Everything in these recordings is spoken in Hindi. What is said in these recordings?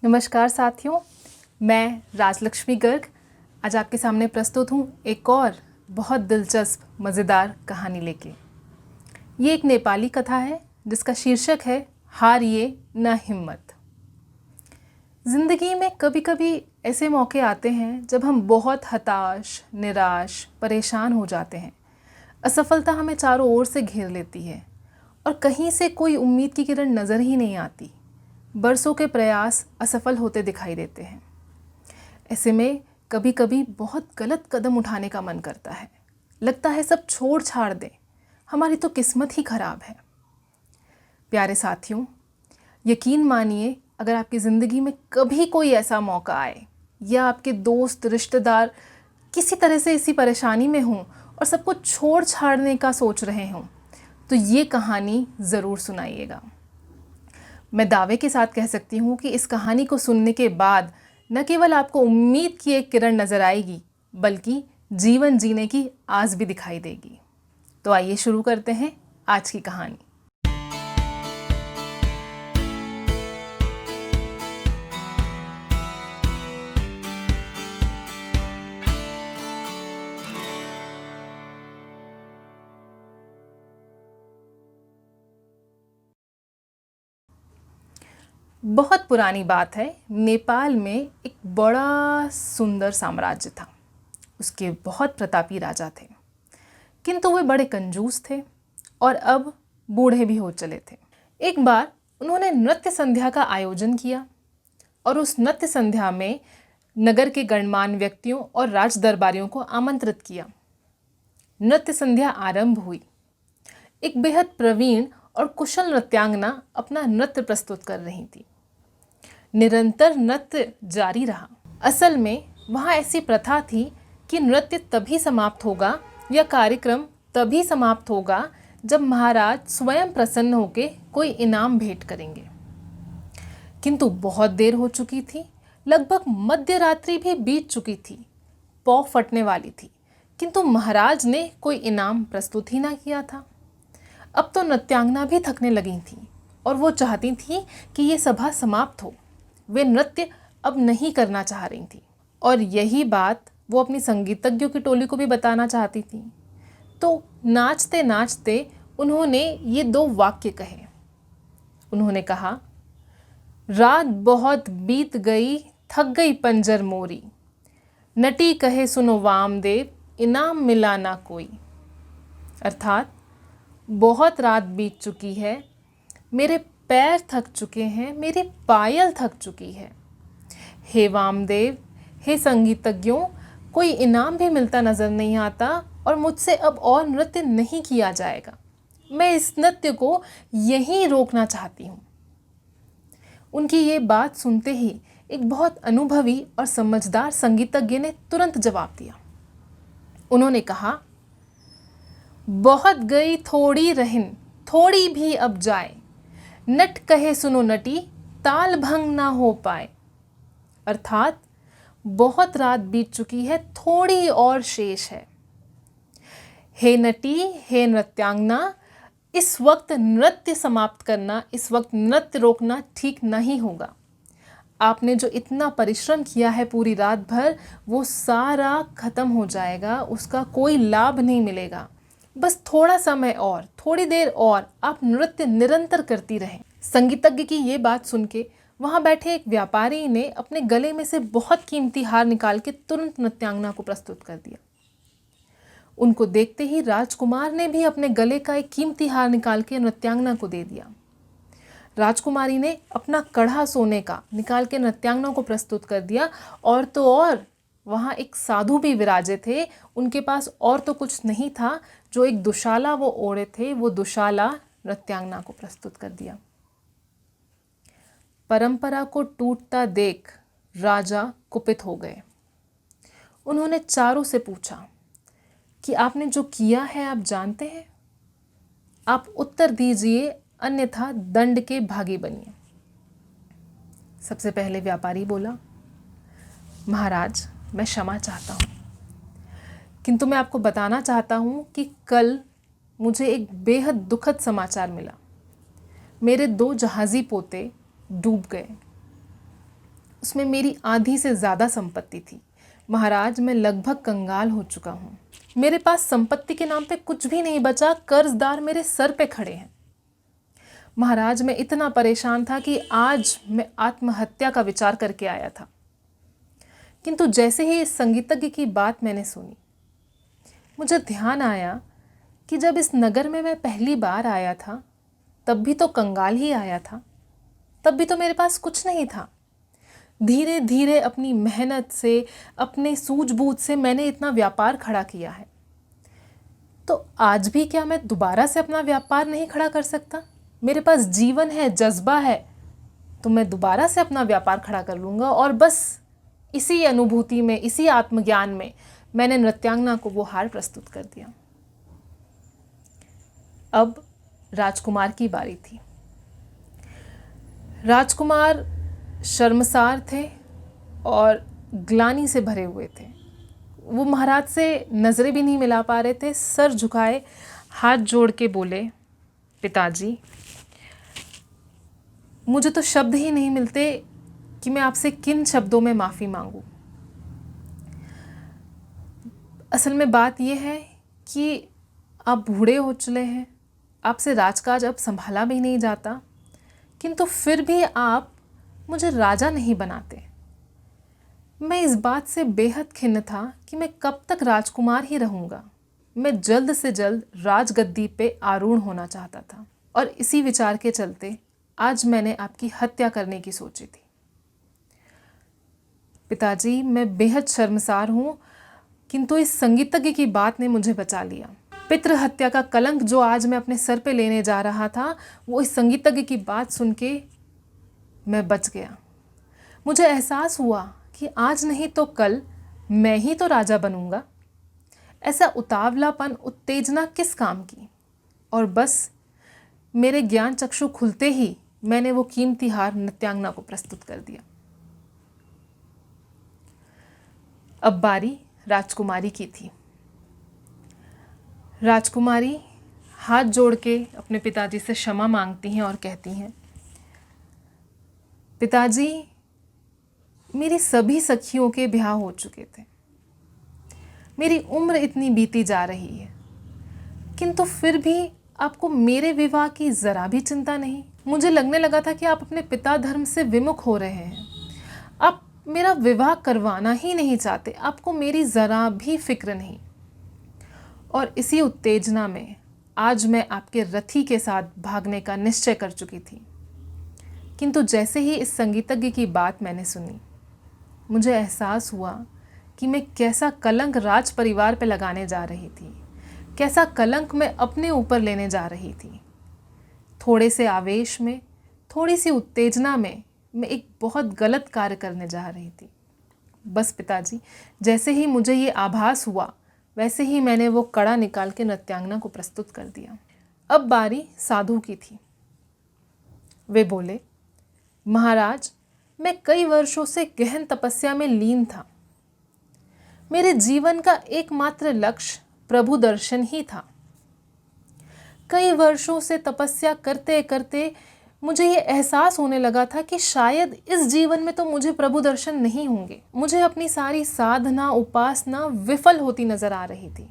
नमस्कार साथियों, मैं राजलक्ष्मी गर्ग आज आपके सामने प्रस्तुत हूँ एक और बहुत दिलचस्प मज़ेदार कहानी लेके। ये एक नेपाली कथा है जिसका शीर्षक है हारिए न हिम्मत। ज़िंदगी में कभी कभी ऐसे मौके आते हैं जब हम बहुत हताश, निराश, परेशान हो जाते हैं। असफलता हमें चारों ओर से घेर लेती है और कहीं से कोई उम्मीद की किरण नज़र ही नहीं आती। बरसों के प्रयास असफल होते दिखाई देते हैं। ऐसे में कभी कभी बहुत गलत कदम उठाने का मन करता है। लगता है सब छोड़ छाड़ दें, हमारी तो किस्मत ही खराब है। प्यारे साथियों, यकीन मानिए, अगर आपकी ज़िंदगी में कभी कोई ऐसा मौका आए या आपके दोस्त, रिश्तेदार किसी तरह से इसी परेशानी में हों और सब कुछ छोड़ छाड़ने का सोच रहे हों, तो ये कहानी ज़रूर सुनाइएगा। मैं दावे के साथ कह सकती हूँ कि इस कहानी को सुनने के बाद न केवल आपको उम्मीद की एक किरण नज़र आएगी, बल्कि जीवन जीने की आस भी दिखाई देगी। तो आइए शुरू करते हैं आज की कहानी। बहुत पुरानी बात है। नेपाल में एक बड़ा सुंदर साम्राज्य था। उसके बहुत प्रतापी राजा थे, किंतु वे बड़े कंजूस थे और अब बूढ़े भी हो चले थे। एक बार उन्होंने नृत्य संध्या का आयोजन किया और उस नृत्य संध्या में नगर के गणमान्य व्यक्तियों और राज दरबारियों को आमंत्रित किया। नृत्य संध्या आरंभ हुई। एक बेहद प्रवीण और कुशल नृत्यांगना अपना नृत्य प्रस्तुत कर रही थी। निरंतर नृत्य जारी रहा। असल में वहाँ ऐसी प्रथा थी कि नृत्य तभी समाप्त होगा या कार्यक्रम तभी समाप्त होगा जब महाराज स्वयं प्रसन्न होकर कोई इनाम भेंट करेंगे। किंतु बहुत देर हो चुकी थी। लगभग मध्य रात्रि भी बीत चुकी थी। पौ फटने वाली थी, किंतु महाराज ने कोई इनाम प्रस्तुत ही ना किया था। अब तो नृत्यांगना भी थकने लगी थी और वो चाहती थी कि ये सभा समाप्त हो। वे नृत्य अब नहीं करना चाह रही थी और यही बात वो अपनी संगीतज्ञों की टोली को भी बताना चाहती थी। तो नाचते नाचते उन्होंने ये दो वाक्य कहे। उन्होंने कहा, रात बहुत बीत गई, थक गई पंजर मोरी, नटी कहे सुनो वामदेव, इनाम मिला ना कोई। अर्थात बहुत रात बीत चुकी है, मेरे पैर थक चुके हैं, मेरी पायल थक चुकी है। हे वामदेव, हे संगीतज्ञों, कोई इनाम भी मिलता नजर नहीं आता और मुझसे अब और नृत्य नहीं किया जाएगा। मैं इस नृत्य को यहीं रोकना चाहती हूँ। उनकी ये बात सुनते ही एक बहुत अनुभवी और समझदार संगीतज्ञ ने तुरंत जवाब दिया। उन्होंने कहा, बहुत गई थोड़ी रहन, थोड़ी भी अब जाए, नट कहे सुनो नटी, ताल भंग ना हो पाए। अर्थात बहुत रात बीत चुकी है, थोड़ी और शेष है। हे नटी, हे नृत्यांगना, इस वक्त नृत्य समाप्त करना, इस वक्त नृत्य रोकना ठीक नहीं होगा। आपने जो इतना परिश्रम किया है पूरी रात भर, वो सारा खत्म हो जाएगा, उसका कोई लाभ नहीं मिलेगा। बस थोड़ा समय और, थोड़ी देर और आप नृत्य निरंतर करती रहें। संगीतज्ञ की ये बात सुन के वहाँ बैठे एक व्यापारी ने अपने गले में से बहुत कीमती हार निकाल के तुरंत नृत्यांगना को प्रस्तुत कर दिया। उनको देखते ही राजकुमार ने भी अपने गले का एक कीमती हार निकाल के नृत्यांगना को दे दिया। राजकुमारी ने अपना कड़ा सोने का निकाल के नृत्यांगना को प्रस्तुत कर दिया। और तो और वहाँ एक साधु भी विराजे थे। उनके पास और तो कुछ नहीं था, जो एक दुशाला वो ओढ़े थे, वो दुशाला नृत्यांगना को प्रस्तुत कर दिया। परंपरा को टूटता देख राजा कुपित हो गए। उन्होंने चारों से पूछा कि आपने जो किया है आप जानते हैं? आप उत्तर दीजिए, अन्यथा दंड के भागी बनिए। सबसे पहले व्यापारी बोला, महाराज, मैं क्षमा चाहता हूँ, किंतु मैं आपको बताना चाहता हूँ कि कल मुझे एक बेहद दुखद समाचार मिला। मेरे 2 जहाज़ी पोते डूब गए। उसमें मेरी आधी से ज़्यादा संपत्ति थी। महाराज, मैं लगभग कंगाल हो चुका हूँ। मेरे पास संपत्ति के नाम पे कुछ भी नहीं बचा, कर्जदार मेरे सर पे खड़े हैं। महाराज, मैं इतना परेशान था कि आज मैं आत्महत्या का विचार करके आया था। किंतु जैसे ही इस संगीतज्ञ की बात मैंने सुनी, मुझे ध्यान आया कि जब इस नगर में मैं पहली बार आया था तब भी तो कंगाल ही आया था, तब भी तो मेरे पास कुछ नहीं था। धीरे धीरे अपनी मेहनत से, अपने सूझबूझ से मैंने इतना व्यापार खड़ा किया है। तो आज भी क्या मैं दोबारा से अपना व्यापार नहीं खड़ा कर सकता? मेरे पास जीवन है, जज्बा है, तो मैं दोबारा से अपना व्यापार खड़ा कर लूँगा। और बस इसी अनुभूति में, इसी आत्मज्ञान में मैंने नृत्यांगना को वो हार प्रस्तुत कर दिया। अब राजकुमार की बारी थी। राजकुमार शर्मसार थे और ग्लानि से भरे हुए थे। वो महाराज से नज़रें भी नहीं मिला पा रहे थे। सर झुकाए, हाथ जोड़ के बोले, पिताजी, मुझे तो शब्द ही नहीं मिलते कि मैं आपसे किन शब्दों में माफ़ी मांगूं। असल में बात यह है कि आप बूढ़े हो चुके हैं, आपसे राजकाज अब संभाला भी नहीं जाता, किंतु फिर भी आप मुझे राजा नहीं बनाते। मैं इस बात से बेहद खिन्न था कि मैं कब तक राजकुमार ही रहूँगा। मैं जल्द से जल्द राजगद्दी पे आरूढ़ होना चाहता था और इसी विचार के चलते आज मैंने आपकी हत्या करने की सोची थी। पिताजी, मैं बेहद शर्मसार हूँ, किंतु इस संगीतज्ञ की बात ने मुझे बचा लिया। पितृ हत्या का कलंक जो आज मैं अपने सर पे लेने जा रहा था, वो इस संगीतज्ञ की बात सुन के मैं बच गया। मुझे एहसास हुआ कि आज नहीं तो कल मैं ही तो राजा बनूंगा। ऐसा उतावलापन, उत्तेजना किस काम की? और बस मेरे ज्ञान चक्षु खुलते ही मैंने वो कीमती हार नृत्यांगना को प्रस्तुत कर दिया। अब बारी राजकुमारी की थी। राजकुमारी हाथ जोड़ के अपने पिताजी से क्षमा मांगती हैं और कहती हैं, पिताजी, मेरी सभी सखियों के ब्याह हो चुके थे, मेरी उम्र इतनी बीती जा रही है, किंतु फिर भी आपको मेरे विवाह की ज़रा भी चिंता नहीं। मुझे लगने लगा था कि आप अपने पिता धर्म से विमुख हो रहे हैं, आप मेरा विवाह करवाना ही नहीं चाहते, आपको मेरी ज़रा भी फिक्र नहीं। और इसी उत्तेजना में आज मैं आपके रथी के साथ भागने का निश्चय कर चुकी थी। किंतु जैसे ही इस संगीतज्ञ की बात मैंने सुनी, मुझे एहसास हुआ कि मैं कैसा कलंक राज परिवार पर लगाने जा रही थी, कैसा कलंक मैं अपने ऊपर लेने जा रही थी। थोड़े से आवेश में, थोड़ी सी उत्तेजना में मैं एक बहुत गलत कार्य करने जा रही थी। बस पिताजी, जैसे ही मुझे ये आभास हुआ, वैसे ही मैंने वो कड़ा निकाल के नृत्यांगना को प्रस्तुत कर दिया। अब बारी साधु की थी। वे बोले, महाराज, मैं कई वर्षों से गहन तपस्या में लीन था। मेरे जीवन का एकमात्र लक्ष्य प्रभु दर्शन ही था। कई वर्षों से तपस्या करते करते मुझे ये एहसास होने लगा था कि शायद इस जीवन में तो मुझे प्रभु दर्शन नहीं होंगे। मुझे अपनी सारी साधना, उपासना विफल होती नजर आ रही थी।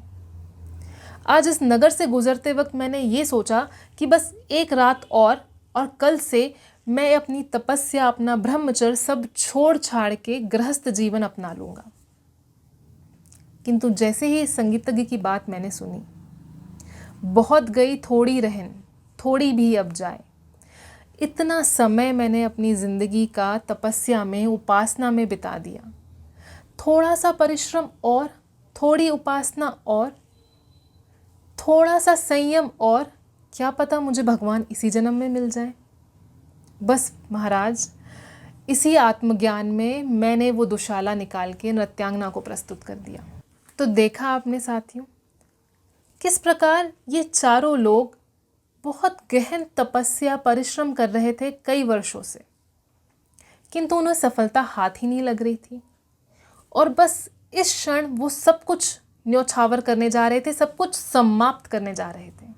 आज इस नगर से गुजरते वक्त मैंने ये सोचा कि बस एक रात और कल से मैं अपनी तपस्या, अपना ब्रह्मचर्य सब छोड़ छाड़ के गृहस्थ जीवन अपना लूँगा। किंतु जैसे ही इस संगीतज्ञ की बात मैंने सुनी, बहुत गई थोड़ी रहन, थोड़ी भी अब जाए। इतना समय मैंने अपनी ज़िंदगी का तपस्या में, उपासना में बिता दिया। थोड़ा सा परिश्रम और, थोड़ी उपासना और, थोड़ा सा संयम और, क्या पता मुझे भगवान इसी जन्म में मिल जाए। बस महाराज, इसी आत्मज्ञान में मैंने वो दुशाला निकाल के नृत्यांगना को प्रस्तुत कर दिया। तो देखा आपने साथियों, किस प्रकार ये चारों लोग बहुत गहन तपस्या, परिश्रम कर रहे थे कई वर्षों से, किंतु उन्हें सफलता हाथ ही नहीं लग रही थी। और बस इस क्षण वो सब कुछ न्योछावर करने जा रहे थे, सब कुछ समाप्त करने जा रहे थे।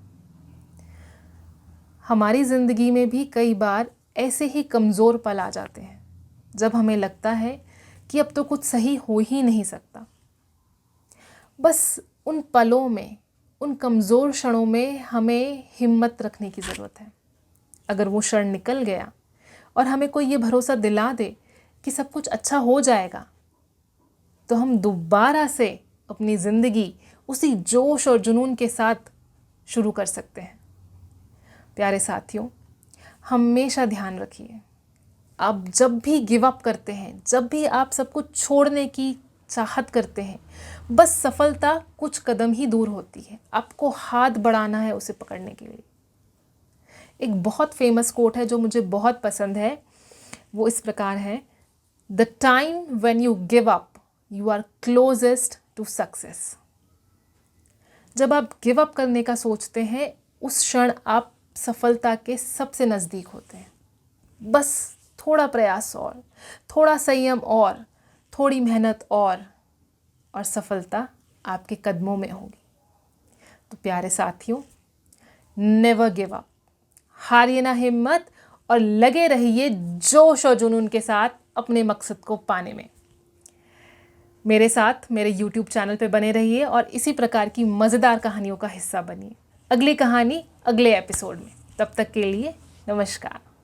हमारी ज़िंदगी में भी कई बार ऐसे ही कमज़ोर पल आ जाते हैं, जब हमें लगता है कि अब तो कुछ सही हो ही नहीं सकता। बस उन पलों में, उन कमज़ोर क्षणों में हमें हिम्मत रखने की ज़रूरत है। अगर वो क्षण निकल गया और हमें कोई ये भरोसा दिला दे कि सब कुछ अच्छा हो जाएगा, तो हम दोबारा से अपनी ज़िंदगी उसी जोश और जुनून के साथ शुरू कर सकते हैं। प्यारे साथियों, हमेशा ध्यान रखिए, आप जब भी गिव अप करते हैं, जब भी आप सब कुछ छोड़ने की चाहत करते हैं, बस सफलता कुछ कदम ही दूर होती है। आपको हाथ बढ़ाना है उसे पकड़ने के लिए। एक बहुत फेमस कोट है जो मुझे बहुत पसंद है, वो इस प्रकार है, the time when you give up you are closest to success. जब आप गिव अप करने का सोचते हैं, उस क्षण आप सफलता के सबसे नज़दीक होते हैं। बस थोड़ा प्रयास और, थोड़ा संयम और, थोड़ी मेहनत और सफलता आपके कदमों में होगी। तो प्यारे साथियों, नेवर गिव अप, हारिए ना हिम्मत और लगे रहिए जोश और जुनून के साथ अपने मकसद को पाने में। मेरे साथ मेरे YouTube चैनल पे बने रहिए और इसी प्रकार की मज़ेदार कहानियों का हिस्सा बनिए। अगली कहानी अगले एपिसोड में। तब तक के लिए नमस्कार।